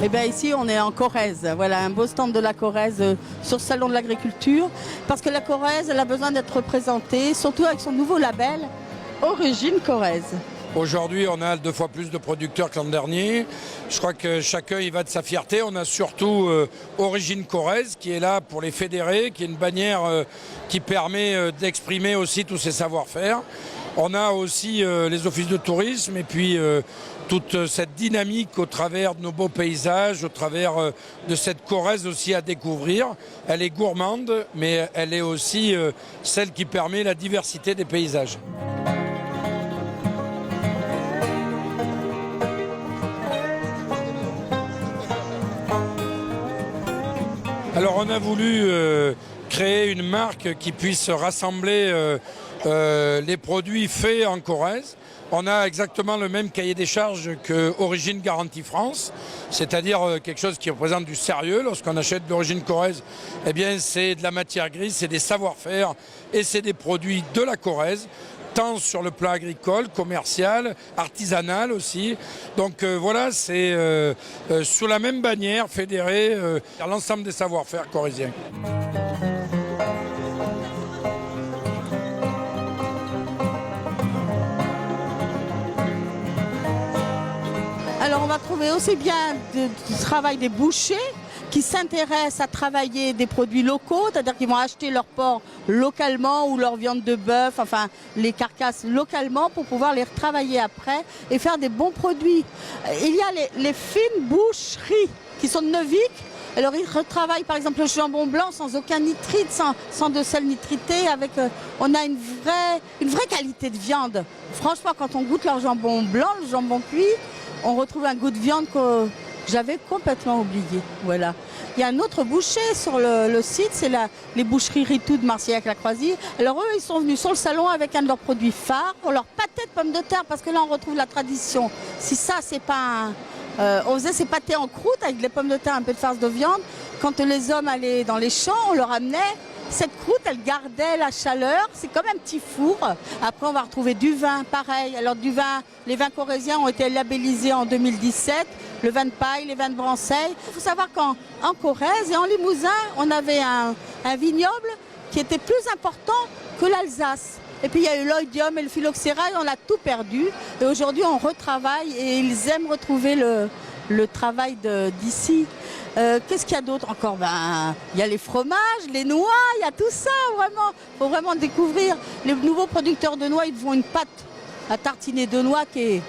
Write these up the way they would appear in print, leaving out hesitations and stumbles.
Et bien ici on est en Corrèze, voilà un beau stand de la Corrèze sur le salon de l'agriculture, parce que la Corrèze elle a besoin d'être représentée, surtout avec son nouveau label Origine Corrèze. Aujourd'hui, on a 2 fois plus de producteurs que l'an dernier. Je crois que chacun y va de sa fierté. On a surtout Origine Corrèze qui est là pour les fédérer, qui est une bannière qui permet d'exprimer aussi tous ces savoir-faire. On a aussi les offices de tourisme et puis toute cette dynamique au travers de nos beaux paysages, au travers de cette Corrèze aussi à découvrir. Elle est gourmande, mais elle est aussi celle qui permet la diversité des paysages. Alors on a voulu créer une marque qui puisse rassembler les produits faits en Corrèze. On a exactement le même cahier des charges que Origine Garantie France, c'est-à-dire quelque chose qui représente du sérieux. Lorsqu'on achète d'origine Corrèze, eh bien c'est de la matière grise, c'est des savoir-faire et c'est des produits de la Corrèze, tant sur le plan agricole, commercial, artisanal aussi. Donc voilà, c'est sous la même bannière fédérée l'ensemble des savoir-faire corréziens. Alors on va trouver aussi bien du travail des bouchers qui s'intéressent à travailler des produits locaux, c'est-à-dire qu'ils vont acheter leur porc localement ou leur viande de bœuf, enfin les carcasses localement pour pouvoir les retravailler après et faire des bons produits. Il y a les fines boucheries qui sont de Neuvic. Alors ils retravaillent par exemple le jambon blanc sans aucun nitrite, sans de sel nitrité. On a une vraie qualité de viande. Franchement, quand on goûte leur jambon blanc, le jambon cuit, on retrouve un goût de viande que j'avais complètement oublié. Voilà. Il y a un autre boucher sur le site, c'est les boucheries Ritou de Marcillac-la-Croisille. Alors eux, ils sont venus sur le salon avec un de leurs produits phares pour leur pâté de pommes de terre, parce que là, on retrouve la tradition. Si ça, c'est pas on faisait ces pâtés en croûte avec des pommes de terre, un peu de farce de viande. Quand les hommes allaient dans les champs, on leur amenait cette croûte, elle gardait la chaleur. C'est comme un petit four. Après, on va retrouver du vin, pareil. Alors du vin, les vins corréziens ont été labellisés en 2017. Le vin de paille, les vins de Branceil. Il faut savoir qu'en Corrèze et en Limousin, on avait un vignoble qui était plus important que l'Alsace. Et puis il y a eu l'oïdium et le phylloxéra, et on a tout perdu. Et aujourd'hui, on retravaille et ils aiment retrouver le travail d'ici. Qu'est-ce qu'il y a d'autre encore? Il y a les fromages, les noix, il y a tout ça, vraiment. Il faut vraiment découvrir. Les nouveaux producteurs de noix, ils font une pâte à tartiner de noix qui est,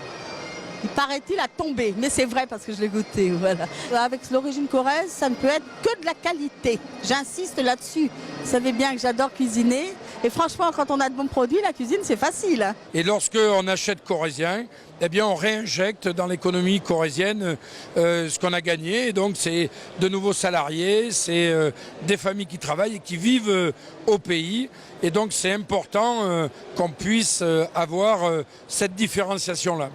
il paraît-il, à tomber. Mais c'est vrai parce que je l'ai goûté, voilà. Avec l'origine corrèze, ça ne peut être que de la qualité. J'insiste là-dessus. Vous savez bien que j'adore cuisiner. Et franchement, quand on a de bons produits, la cuisine, c'est facile. Hein. Et lorsqu'on achète corrézien, eh bien, on réinjecte dans l'économie corrézienne ce qu'on a gagné. Et donc, c'est de nouveaux salariés, c'est des familles qui travaillent et qui vivent au pays. Et donc, c'est important qu'on puisse avoir cette différenciation-là.